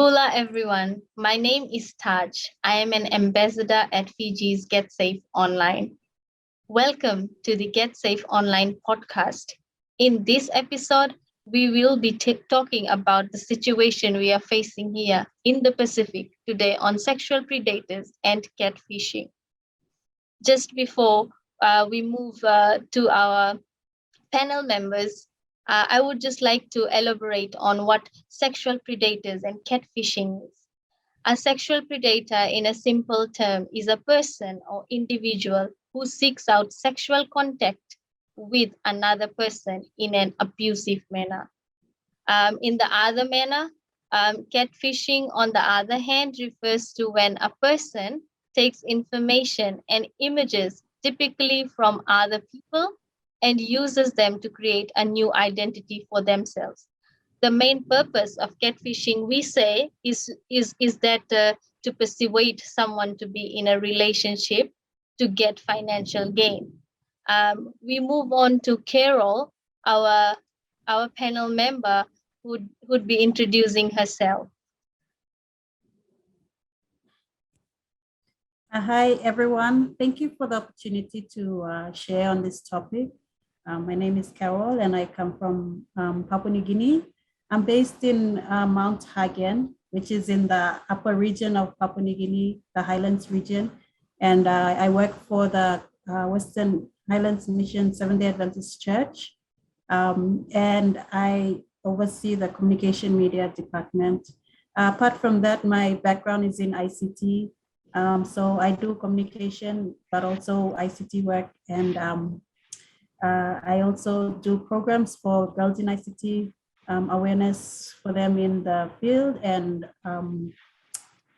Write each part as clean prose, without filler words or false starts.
Hola everyone, my name is Taj. I am an ambassador at Fiji's Get Safe Online. Welcome to the Get Safe Online podcast. In this episode, we will be talking about the situation we are facing here in the Pacific today on sexual predators and catfishing. Just before we move to our panel members, I would just like to elaborate on what sexual predators and catfishing is. A sexual predator, in a simple term, is a person or individual who seeks out sexual contact with another person in an abusive manner. In the other manner, catfishing, on the other hand, refers to when a person takes information and images, typically from other people, and uses them to create a new identity for themselves. The main purpose of catfishing, we say, is that to persuade someone to be in a relationship to get financial gain. We move on to Carol, our panel member, who'd be introducing herself. Hi, everyone. Thank you for the opportunity to share on this topic. My name is Carol, and I come from Papua New Guinea. I'm based in Mount Hagen, which is in the upper region of Papua New Guinea, the Highlands region. And I work for the Western Highlands Mission Seventh-day Adventist Church. And I oversee the communication media department. Apart from that, my background is in ICT. So I do communication, but also ICT work. And I also do programs for girls in ICT, awareness for them in the field, and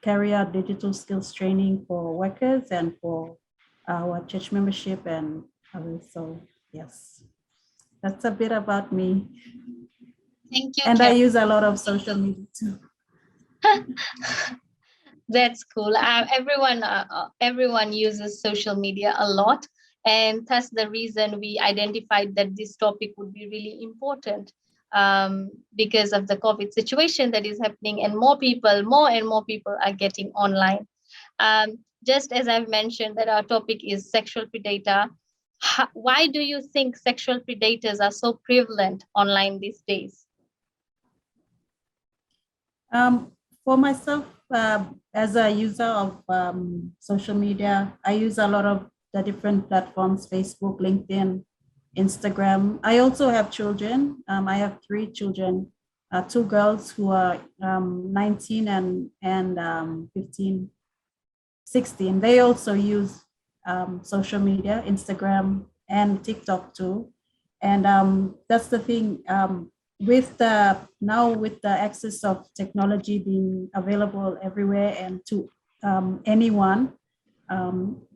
carry out digital skills training for workers and for our church membership. And so, yes, that's a bit about me. Thank you. And Carol. I use a lot of social media too. That's cool. Everyone uses social media a lot, and that's the reason we identified that this topic would be really important, because of the COVID situation that is happening, and more and more people are getting online. Just as I've mentioned that our topic is sexual predator, why do you think sexual predators are so prevalent online these days? For myself, as a user of social media, I use a lot of the different platforms: Facebook, LinkedIn, Instagram. I also have children. I have 3 children, 2 girls who are 19 and 15, 16. They also use social media, Instagram and TikTok too. And that's the thing. With the access of technology being available everywhere and to anyone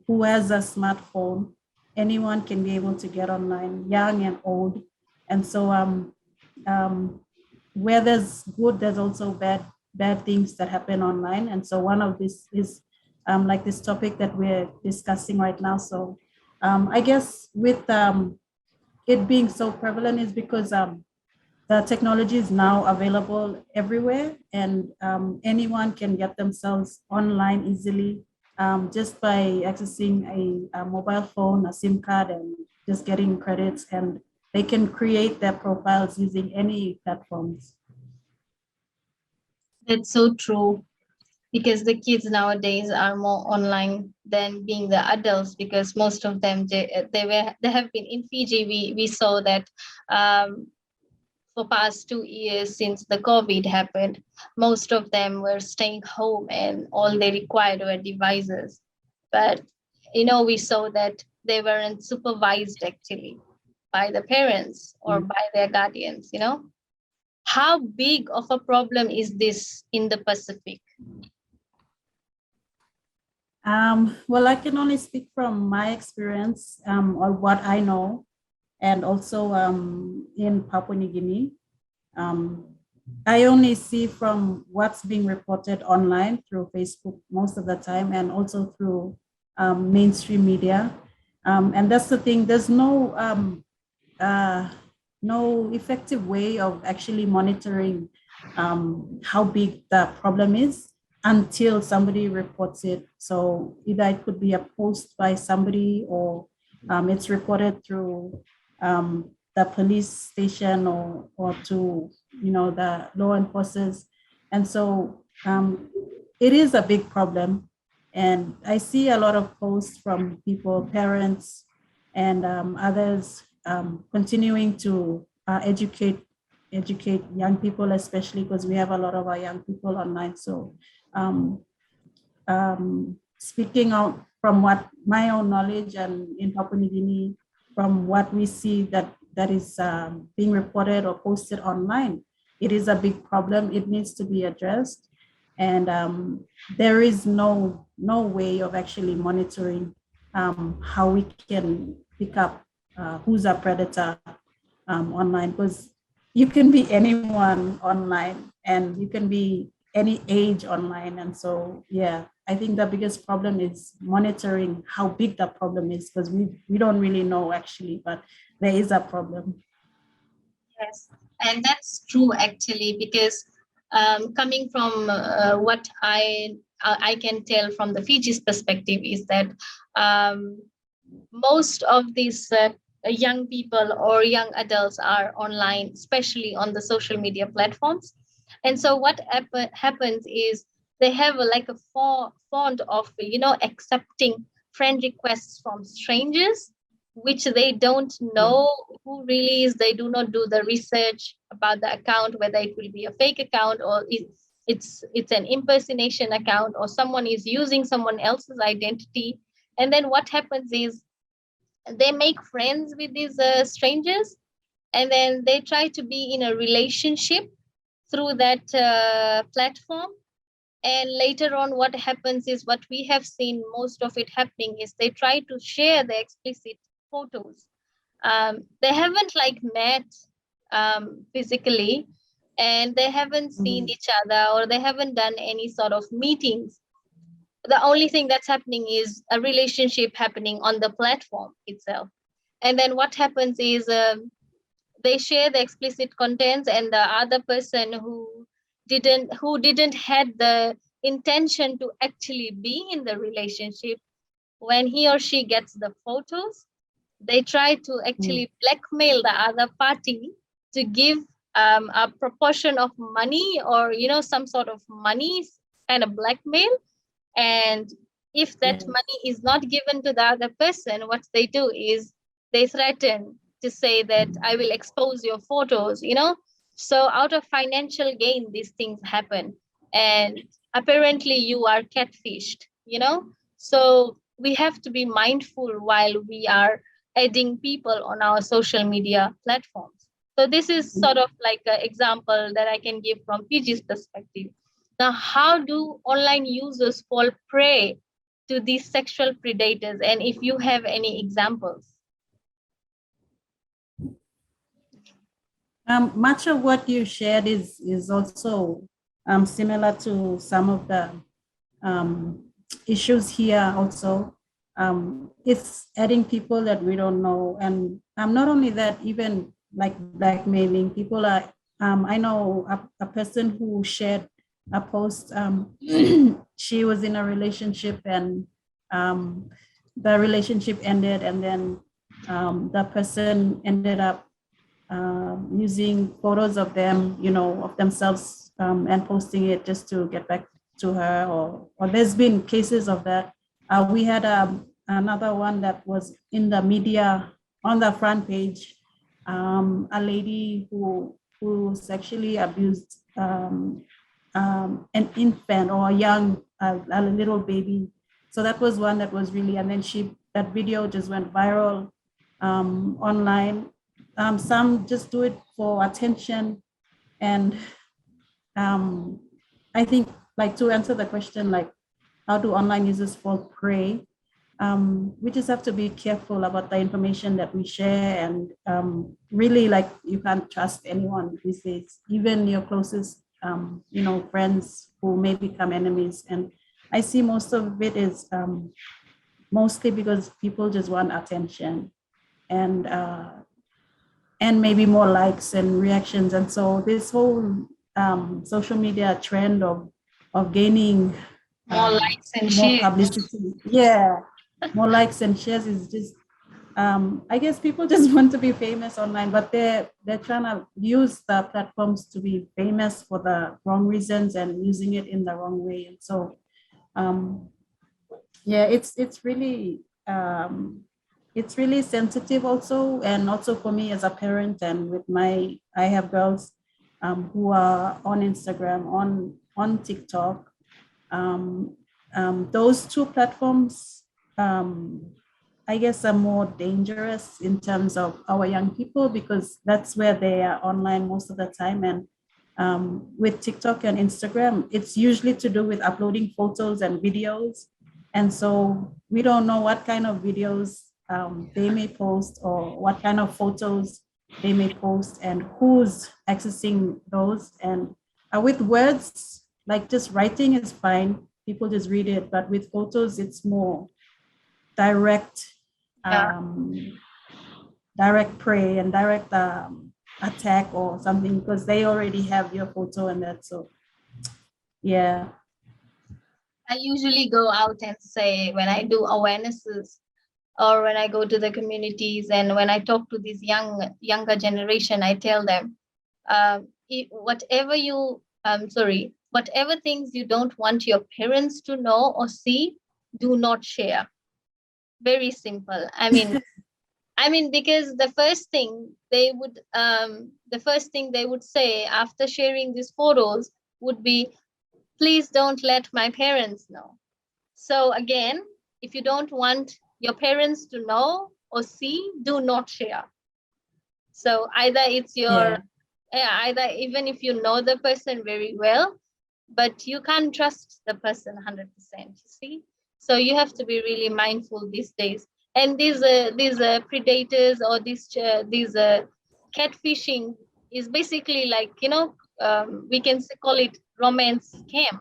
who has a smartphone, anyone can be able to get online, young and old. And so where there's good, there's also bad things that happen online. And so one of this is like this topic that we're discussing right now. So I guess with it being so prevalent is because the technology is now available everywhere, and anyone can get themselves online easily just by accessing a mobile phone, a SIM card, and just getting credits, and they can create their profiles using any platforms. That's so true, because the kids nowadays are more online than being the adults, because most of them they have been in Fiji. We saw that for past 2 years since the COVID happened, most of them were staying home and all they required were devices. But, we saw that they weren't supervised actually by the parents or by their guardians, How big of a problem is this in the Pacific? Well, I can only speak from my experience or what I know. And also in Papua New Guinea. I only see from what's being reported online through Facebook most of the time, and also through mainstream media. And that's the thing, there's no effective way of actually monitoring how big the problem is until somebody reports it. So either it could be a post by somebody, or it's reported through the police station, or to, the law enforcers. And so it is a big problem. And I see a lot of posts from people, parents, and others continuing to educate young people, especially because we have a lot of our young people online. So um, speaking out from what my own knowledge, and in Papua New Guinea, from what we see that is being reported or posted online, it is a big problem. It needs to be addressed. And there is no way of actually monitoring how we can pick up who's a predator online, because you can be anyone online, and you can be any age online. And so, yeah, I think the biggest problem is monitoring how big the problem is, because we don't really know actually, but there is a problem. Yes, and that's true actually, because coming from what I can tell from the Fiji's perspective is that um, most of these young people or young adults are online, especially on the social media platforms. And so what happens is they have like a fond of, accepting friend requests from strangers, which they don't Yeah. know who really is. They do not do the research about the account, whether it will be a fake account, or it's an impersonation account, or someone is using someone else's identity. And then what happens is they make friends with these strangers, and then they try to be in a relationship through that platform. And later on, what happens is, what we have seen most of it happening is, they try to share the explicit photos. They haven't like met physically, and they haven't seen Mhm. each other, or they haven't done any sort of meetings. The only thing that's happening is a relationship happening on the platform itself. And then what happens is, they share the explicit contents, and the other person who didn't had the intention to actually be in the relationship, when he or she gets the photos, they try to Mm. actually blackmail the other party to give a proportion of money, or some sort of money, kind of blackmail. And if that Yes. money is not given to the other person, what they do is, they threaten to say that, I will expose your photos. So out of financial gain, these things happen. And apparently you are catfished. So we have to be mindful while we are adding people on our social media platforms. So this is sort of like an example that I can give from PG's perspective. Now, how do online users fall prey to these sexual predators? And if you have any examples. Much of what you shared is also similar to some of the um, issues here also. It's adding people that we don't know. And not only that, even like blackmailing, people are, I know a person who shared a post. She was in a relationship, and um, the relationship ended, and then the person ended up using photos of them, of themselves, and posting it just to get back to her. Or there's been cases of that. We had another one that was in the media on the front page, a lady who sexually abused an infant, or a young, a little baby. So that was one that was really, and then that video just went viral online. Some just do it for attention. And um, I think, like, to answer the question, like, how do online users fall prey? We just have to be careful about the information that we share. And really, like, you can't trust anyone these days, even your closest, friends who may become enemies. And I see most of it is mostly because people just want attention, and maybe more likes and reactions. And so this whole social media trend of gaining More likes and more shares. publicity. Yeah, more likes and shares is just I guess people just want to be famous online, but they're trying to use the platforms to be famous for the wrong reasons and using it in the wrong way. And so um, yeah, it's really sensitive also, and also for me as a parent and with I have girls who are on Instagram, on TikTok. Um, those two platforms, um, I guess, are more dangerous in terms of our young people because that's where they are online most of the time. And with TikTok and Instagram, it's usually to do with uploading photos and videos. And so we don't know what kind of videos they may post or what kind of photos they may post and who's accessing those. And with words, like just writing is fine. People just read it. But with photos, it's more direct, Yeah. um, direct prey and direct attack or something because they already have your photo and that. So yeah. I usually go out and say when I do awarenesses or when I go to the communities and when I talk to this younger generation, I tell them, whatever whatever things you don't want your parents to know or see, do not share. Very simple. I mean, because the first thing they would say after sharing these photos would be, please don't let my parents know. So again, if you don't want your parents to know or see, do not share. So either it's your, Yeah. either even if you know the person very well, but you can't trust the person 100%, you see. So you have to be really mindful these days. And these predators or these catfishing is basically like, we can call it romance scam.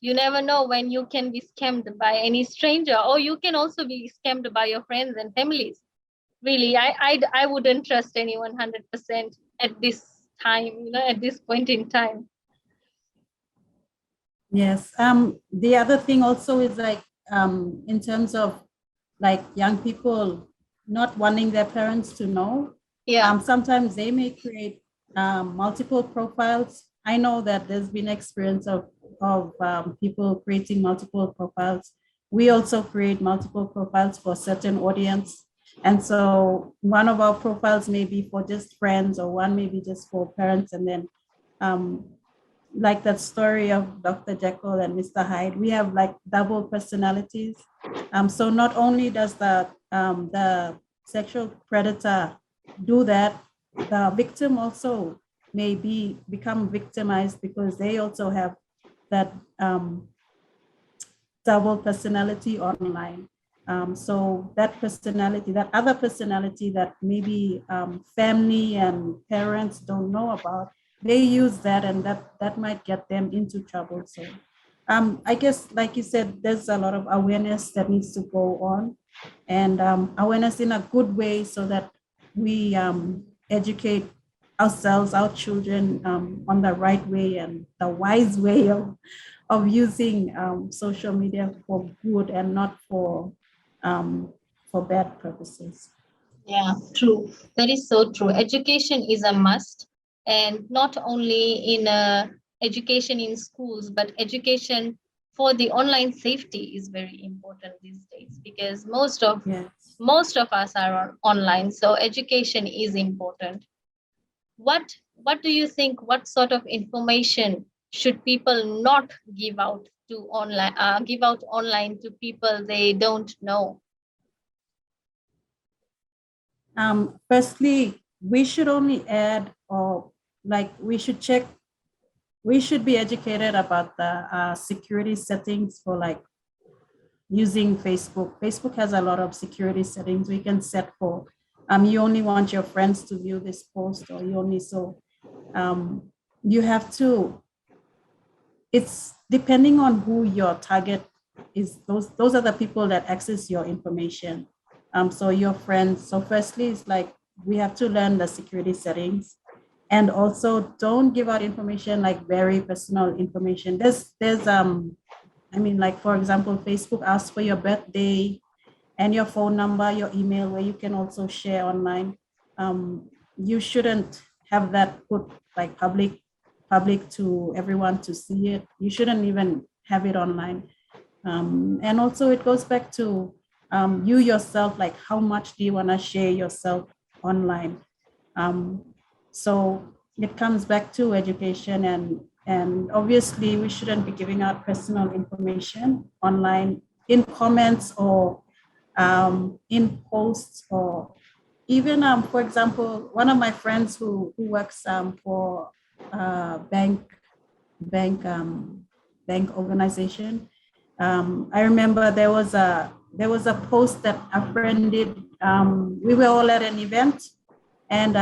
You never know when you can be scammed by any stranger, or you can also be scammed by your friends and families. Really, I wouldn't trust anyone 100% at this time, at this point in time. Yes. The other thing also is like in terms of like young people not wanting their parents to know. Yeah. Sometimes they may create multiple profiles. I know that there's been experience of people creating multiple profiles. We also create multiple profiles for certain audience. And so one of our profiles may be for just friends, or one may be just for parents. And then um, like that story of Dr. Jekyll and Mr. Hyde, we have like double personalities. So not only does the sexual predator do that, the victim also may become victimized because they also have that double personality online. So that personality, that other personality that maybe family and parents don't know about, they use that, and that might get them into trouble. So I guess, like you said, there's a lot of awareness that needs to go on, and awareness in a good way so that we educate ourselves, our children, on the right way and the wise way of using social media for good and not for bad purposes. Yeah, true. That is so true. Education is a must, and not only in education in schools, but education for the online safety is very important these days because Yes. most of us are online, so education is important. What do you think? What sort of information should people not give out online to people they don't know? Firstly, we should only add, or like we should be educated about the security settings for like using Facebook. Facebook has a lot of security settings we can set for. You only want your friends to view this post, or you only um, you have to. It's depending on who your target is. Those are the people that access your information. So your friends. So firstly, it's like we have to learn the security settings. And also don't give out information like very personal information. There's I mean, like for example, Facebook asks for your birthday and your phone number, your email, where you can also share online. You shouldn't have that put like public to everyone to see it. You shouldn't even have it online. And also it goes back to you yourself, like how much do you want to share yourself online? Um, so it comes back to education, and obviously we shouldn't be giving out personal information online in comments or in posts, or even for example, one of my friends who works for bank bank bank organization. I remember there was a post that a friend did. We were all at an event, and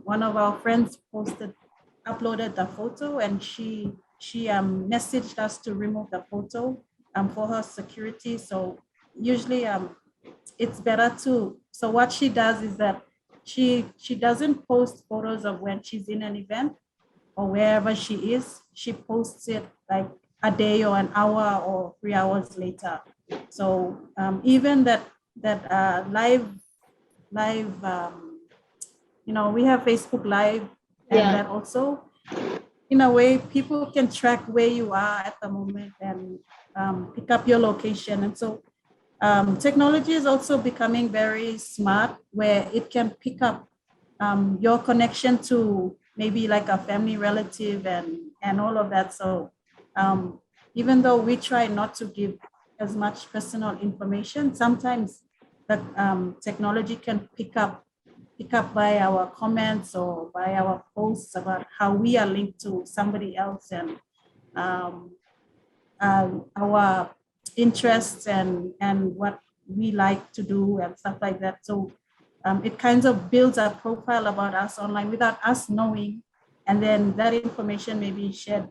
one of our friends uploaded the photo, and she messaged us to remove the photo for her security. So usually it's better to. So what she does is that she doesn't post photos of when she's in an event or wherever she is. She posts it like a day or an hour or 3 hours later. So even that live we have Facebook Live, and Yeah. that also, in a way, people can track where you are at the moment and pick up your location. And so technology is also becoming very smart, where it can pick up your connection to maybe like a family relative and all of that. So um, even though we try not to give as much personal information, sometimes the technology can pick up by our comments or by our posts about how we are linked to somebody else, and um, our interests and what we like to do and stuff like that. So it kind of builds a profile about us online without us knowing, and then that information may be shared.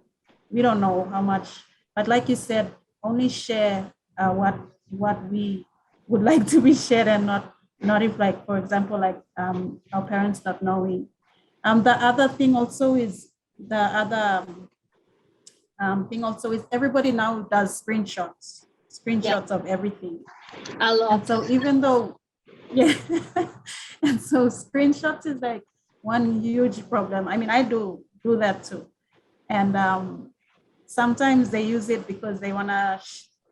We don't know how much, but like you said, only share what we would like to be shared, and not if, like, for example, like our parents not knowing. The other thing also is the other thing also is everybody now does Yeah. screenshots of everything. A And lot. so even though, yeah, and so screenshots is like one huge problem. I mean, I do that too. And sometimes they use it because they want to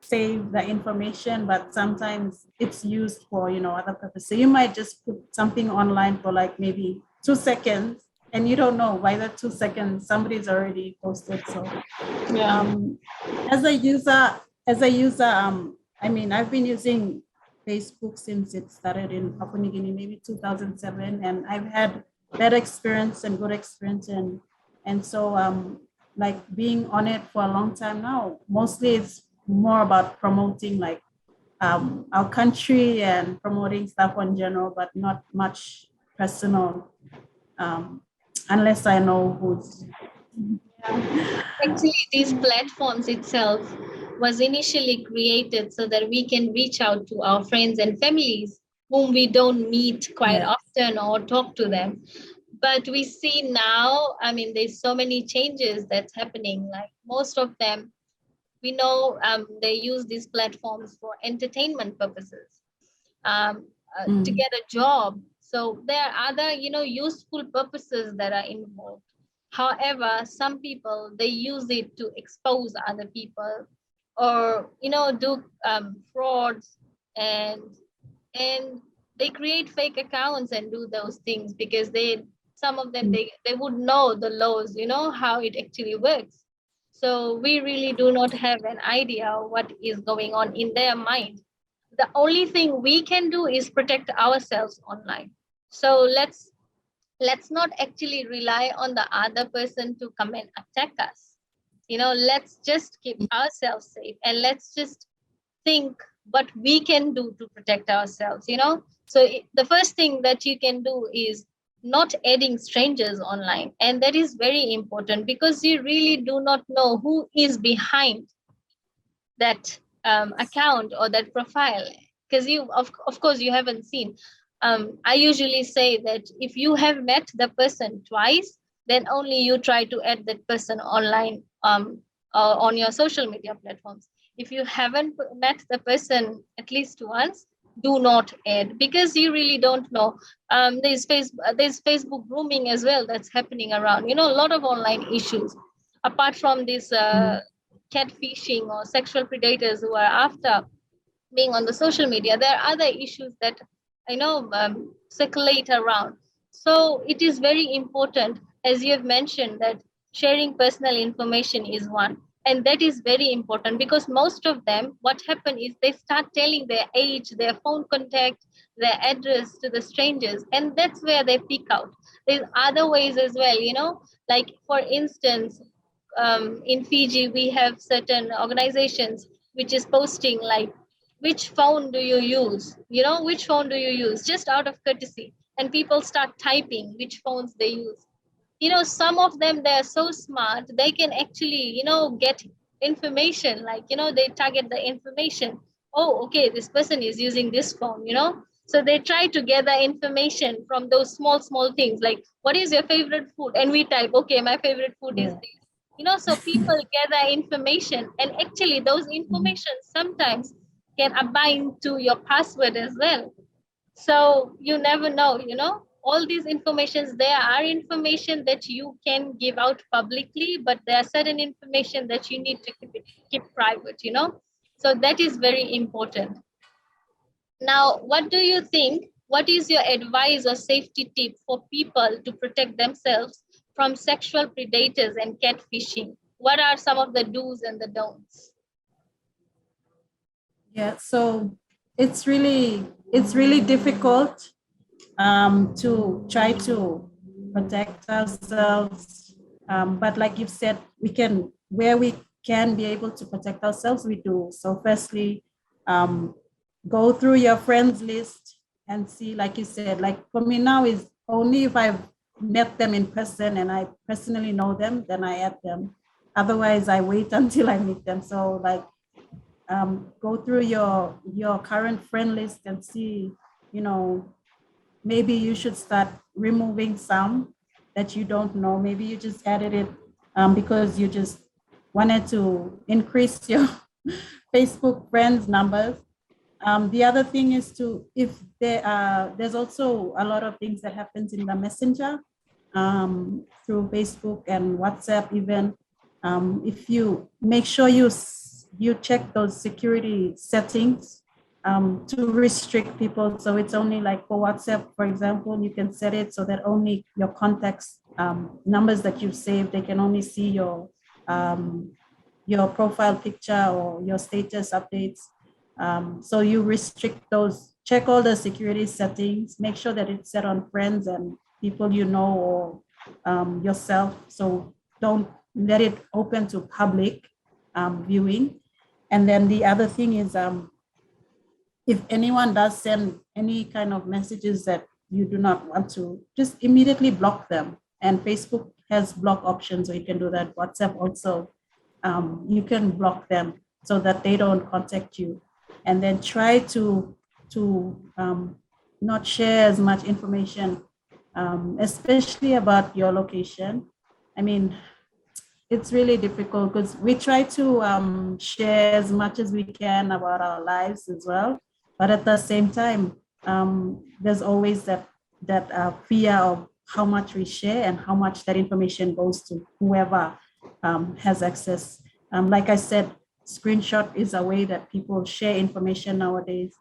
save the information, but sometimes it's used for, other purposes. So you might just put something online for like maybe 2 seconds, and you don't know by that 2 seconds, somebody's already posted. So Yeah. um, as a user, I mean, I've been using Facebook since it started in Papua New Guinea, maybe 2007, and I've had bad experience and good experience, and so like being on it for a long time now. Mostly, it's more about promoting like our country and promoting stuff in general, but not much personal, um, unless I know who's. Actually, these platforms itself was initially created so that we can reach out to our friends and families whom we don't meet quite Yeah. often or talk to them. But we see now, I mean, there's so many changes that's happening. Like most of them, we know they use these platforms for entertainment purposes, to Mm. get a job. So there are other, useful purposes that are involved. However, some people they use it to expose other people, or do frauds, and and they create fake accounts and do those things because some of them they would know the laws, how it actually works. So we really do not have an idea what is going on in their mind. The only thing we can do is protect ourselves online. So let's not actually rely on the other person to come and attack us. Let's just keep ourselves safe, and let's just think what we can do to protect ourselves. So the first thing that you can do is not adding strangers online, and that is very important because you really do not know who is behind that account or that profile, because of course you haven't seen. I usually say that if you have met the person twice, then only you try to add that person online, on your social media platforms. If you haven't met the person at least once, do not add, because you really don't know. There's Facebook grooming as well that's happening around. A lot of online issues. Apart from this catfishing or sexual predators who are after being on the social media, there are other issues that circulate around. So it is very important, as you have mentioned, that sharing personal information is one, and that is very important, because most of them, what happen is they start telling their age, their phone contact, their address to the strangers, and that's where they pick out. There's other ways as well, like for instance, in Fiji we have certain organizations which is posting like, which phone do you use, which phone do you use, just out of courtesy, and people start typing which phones they use. Some of them, they're so smart, they can actually get information, like they target the information. Oh, okay, this person is using this phone, so they try to gather information from those small small things, like what is your favorite food, and we type, okay, my favorite food is Yeah. this. So people gather information, and actually those information sometimes can bind to your password as well. So you never know, all these informations, there are information that you can give out publicly, but there are certain information that you need to keep private, so that is very important. Now, what do you think, what is your advice or safety tip for people to protect themselves from sexual predators and catfishing? What are some of the do's and the don'ts? Yeah, so it's really difficult to try to protect ourselves. But like you've said, we can, where we can be able to protect ourselves, we do. So firstly, um, go through your friends list and see, like you said, like for me now is only if I've met them in person and I personally know them, then I add them. Otherwise, I wait until I meet them. So like go through your current friend list and see, you know, maybe you should start removing some that you don't know. Maybe you just added it because you just wanted to increase your Facebook friends numbers. The other thing is to, if there's also a lot of things that happens in the messenger through Facebook and WhatsApp even. If you make sure you check those security settings to restrict people. So it's only like for WhatsApp, for example, you can set it so that only your contacts, numbers that you've saved, they can only see your profile picture or your status updates. So you restrict those, check all the security settings, make sure that it's set on friends and people you know or yourself. So don't let it open to public viewing. And then the other thing is if anyone does send any kind of messages that you do not want to, just immediately block them. And Facebook has block options, so you can do that. WhatsApp also, you can block them so that they don't contact you. And then try to not share as much information, especially about your location. I mean, it's really difficult because we try to share as much as we can about our lives as well, but at the same time, there's always that fear of how much we share and how much that information goes to whoever has access. Like I said, screenshot is a way that people share information nowadays,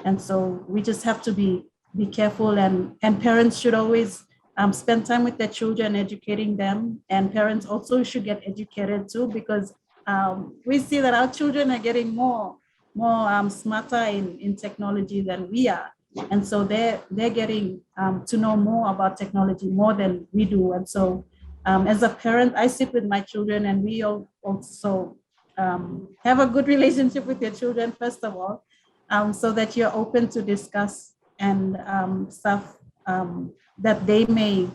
and so we just have to be careful. And parents should always spend time with their children, educating them. And parents also should get educated too, because we see that our children are getting more smarter in technology than we are. And so they're getting to know more about technology more than we do. And so as a parent, I sit with my children and we also have a good relationship with your children, first of all, so that you're open to discuss and stuff that they may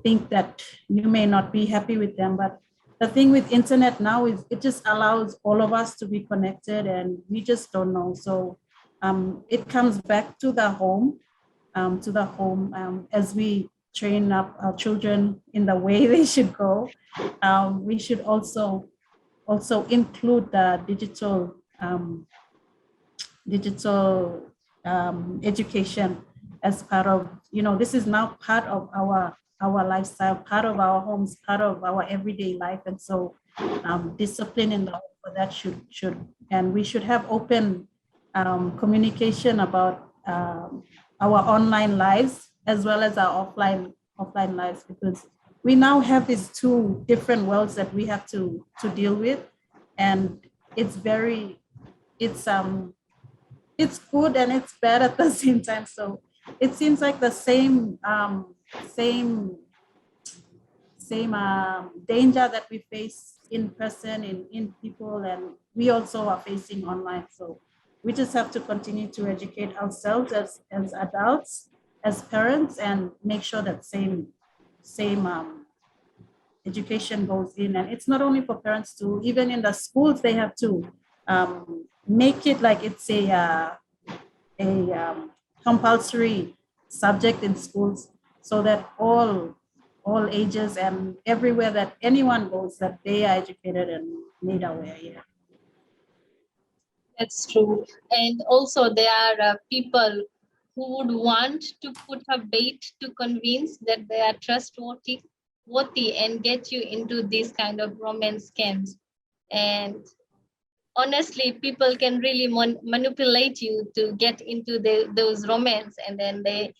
think that you may not be happy with them. But the thing with internet now is it just allows all of us to be connected and we just don't know. So it comes back to the home, as we train up our children in the way they should go. We should also include the digital education as part of, this is now part of our lifestyle, part of our homes, part of our everyday life. And so discipline in the home for that should and we should have open communication about our online lives as well as our offline lives, because we now have these two different worlds that we have to deal with. And it's very, it's good and it's bad at the same time. So it seems like the same danger that we face in person in people, and we also are facing online. So we just have to continue to educate ourselves as adults, as parents, and make sure that same education goes in. And it's not only for parents to, even in the schools, they have to make it like it's a compulsory subject in schools, so that all ages and everywhere that anyone goes, that they are educated and made aware. Yeah. That's true. And also, there are people who would want to put a bait to convince that they are trustworthy and get you into these kind of romance scams. And honestly, people can really manipulate you to get into those romance, and then they,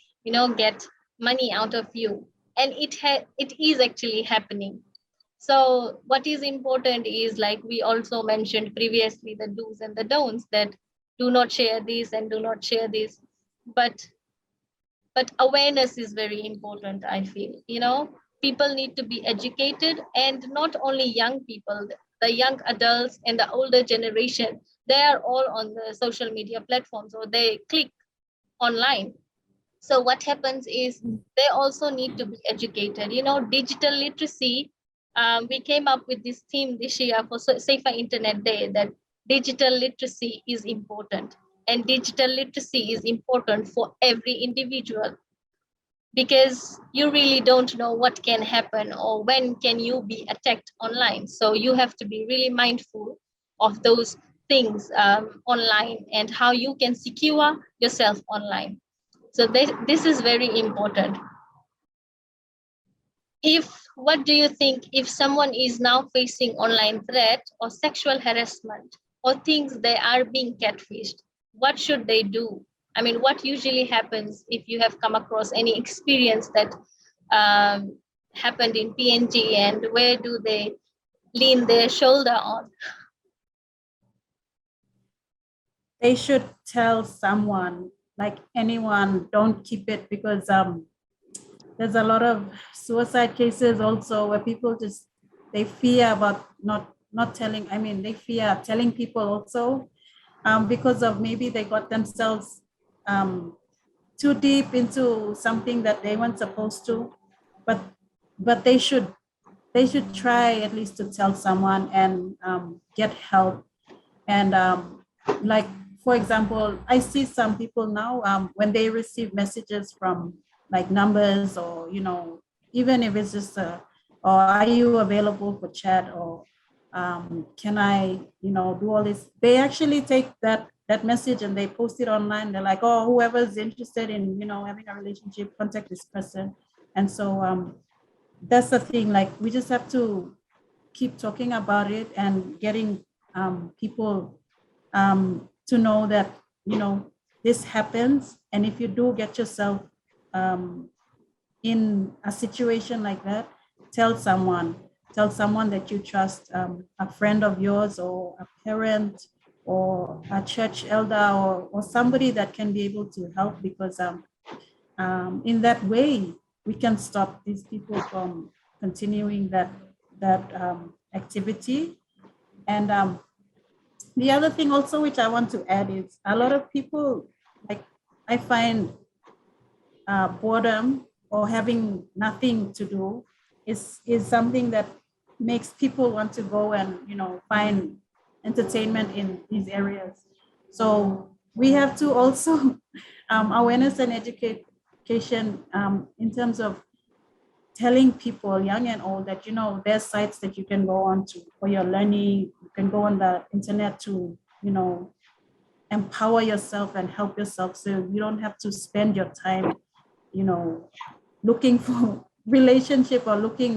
get money out of you. And it is actually happening. So what is important is, like we also mentioned previously, the do's and the don'ts, that do not share this and do not share this. But awareness is very important, I feel. People need to be educated, and not only young people, the young adults and the older generation, they are all on the social media platforms, or they click online. So what happens is, they also need to be educated. Digital literacy. We came up with this theme this year for Safer Internet Day, that digital literacy is important, and digital literacy is important for every individual, because you really don't know what can happen or when can you be attacked online. So you have to be really mindful of those things online, and how you can secure yourself online. So this is very important. If What do you think, if someone is now facing online threat or sexual harassment, or thinks they are being catfished, what should they do? I mean, what usually happens, if you have come across any experience that happened in PNG, and where do they lean their shoulder on? They should tell someone, like anyone. Don't keep it, because there's a lot of suicide cases also where people just, they fear about not telling. I mean, they fear telling people also, because of maybe they got themselves too deep into something that they weren't supposed to. But they should try at least to tell someone and get help. And like, for example, I see some people now, when they receive messages from like numbers, or even if it's just or are you available for chat, or can I do all this, they actually take that message and they post it online. They're like, oh, whoever's interested in having a relationship, contact this person. And so that's the thing, like we just have to keep talking about it and getting people to know that this happens. And if you do get yourself in a situation like that, tell someone that you trust, a friend of yours, or a parent, or a church elder, or somebody that can be able to help, because in that way we can stop these people from continuing that activity. And the other thing also which I want to add is, a lot of people, like, I find boredom or having nothing to do is something that makes people want to go and find entertainment in these areas. So we have to also awareness and education in terms of telling people, young and old, that, there's sites that you can go on to for your learning. You can go on the internet to, empower yourself and help yourself, so you don't have to spend your time, you know, looking for relationship or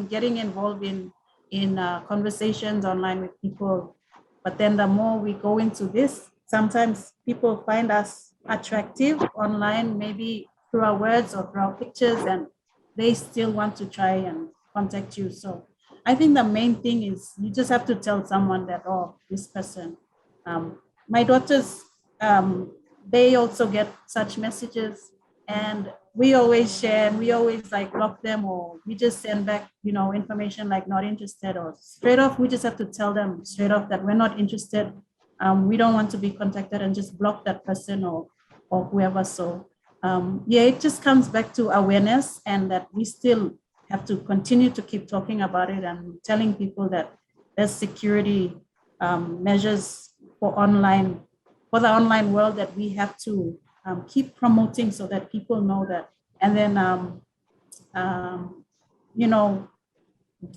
getting involved in conversations online with people. But then the more we go into this, sometimes people find us attractive online, maybe through our words or through our pictures, and they still want to try and contact you. So I think the main thing is you just have to tell someone that, oh, this person, um, my daughters, they also get such messages, and we always share, and we always like block them, or we just send back, information like not interested, or straight off, we just have to tell them straight off that we're not interested. We don't want to be contacted, and just block that person, or whoever. So yeah, it just comes back to awareness, and that we still have to continue to keep talking about it and telling people that there's security measures for the online world that we have to keep promoting, so that people know that, and then um, you know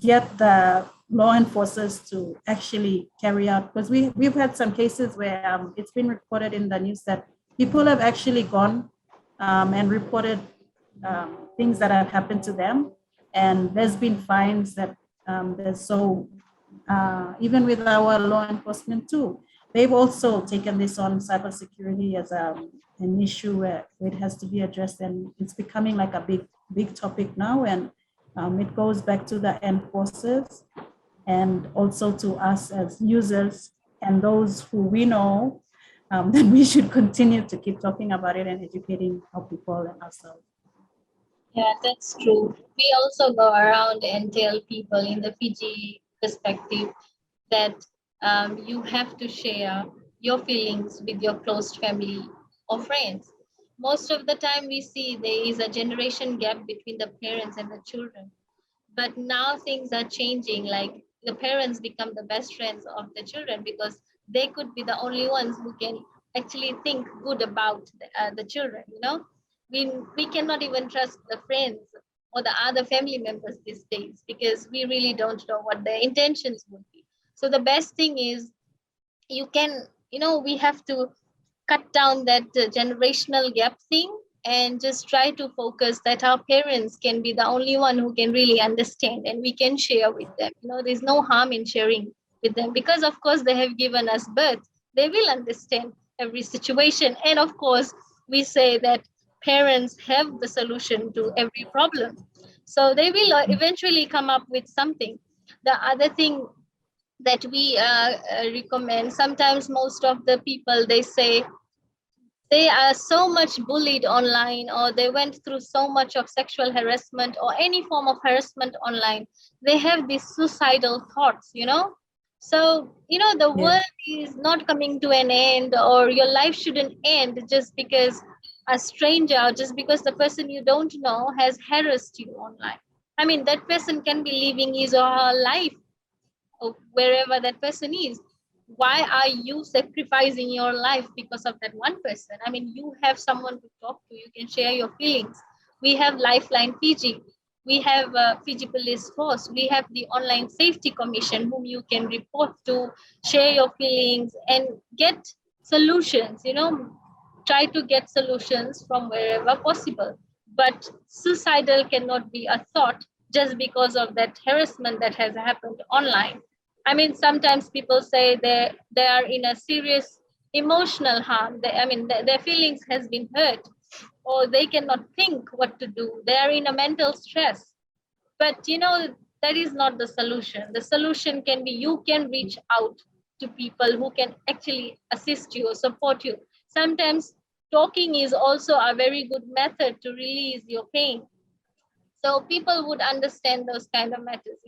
get the law enforcers to actually carry out, because we've had some cases where it's been reported in the news that people have actually gone and reported things that have happened to them, and there's been fines that there's so even with our law enforcement too, they've also taken this on cybersecurity as an issue where it has to be addressed, and it's becoming like a big topic now, and it goes back to the enforcers and also to us as users and those who we know, that we should continue to keep talking about it and educating our people and ourselves. Yeah, that's true. We also go around and tell people in the Fiji perspective that you have to share your feelings with your close family or friends. Most of the time, we see there is a generation gap between the parents and the children. But now things are changing. Like the parents become the best friends of the children because they could be the only ones who can actually think good about the children. We cannot even trust the friends or the other family members these days because we really don't know what their intentions would be. So the best thing is we have to cut down that generational gap thing and just try to focus that our parents can be the only one who can really understand and we can share with them. There's no harm in sharing with them because of course they have given us birth. They will understand every situation, and of course we say that parents have the solution to every problem, so they will eventually come up with something. The other thing that we recommend, sometimes most of the people, they say they are so much bullied online or they went through so much of sexual harassment or any form of harassment online, they have these suicidal thoughts. So the Yeah. world is not coming to an end, or your life shouldn't end just because a stranger or just because the person you don't know has harassed you online. I mean, that person can be living his or her life of wherever that person is. Why are you sacrificing your life because of that one person? I mean, you have someone to talk to, you can share your feelings. We have Lifeline Fiji, we have Fiji Police Force, we have the Online Safety Commission whom you can report to, share your feelings and get solutions. Try to get solutions from wherever possible. But suicidal cannot be a thought just because of that harassment that has happened online. I mean, sometimes people say they are in a serious emotional harm. Their feelings has been hurt, or they cannot think what to do. They are in a mental stress. But that is not the solution. The solution can be you can reach out to people who can actually assist you or support you. Sometimes talking is also a very good method to release your pain, so people would understand those kind of matters.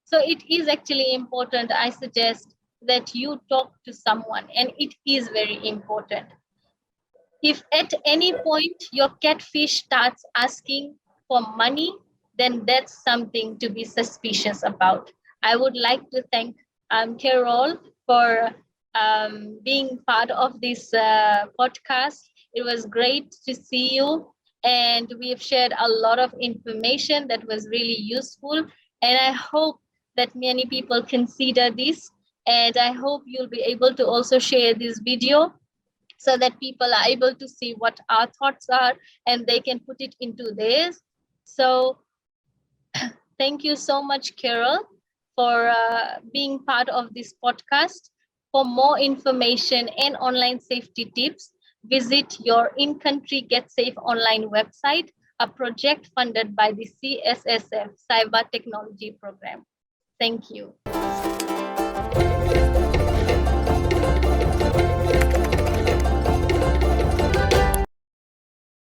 So it is actually important, I suggest, that you talk to someone, and it is very important. If at any point your catfish starts asking for money, then that's something to be suspicious about. I would like to thank Carol for being part of this podcast. It was great to see you. and we have shared a lot of information that was really useful. And I hope that many people consider this. And I hope you'll be able to also share this video so that people are able to see what our thoughts are and they can put it into theirs. So thank you so much, Carol, for being part of this podcast. For more information and online safety tips, visit your in-country Get Safe online website, a project funded by the CSSF Cyber Technology Program. Thank you.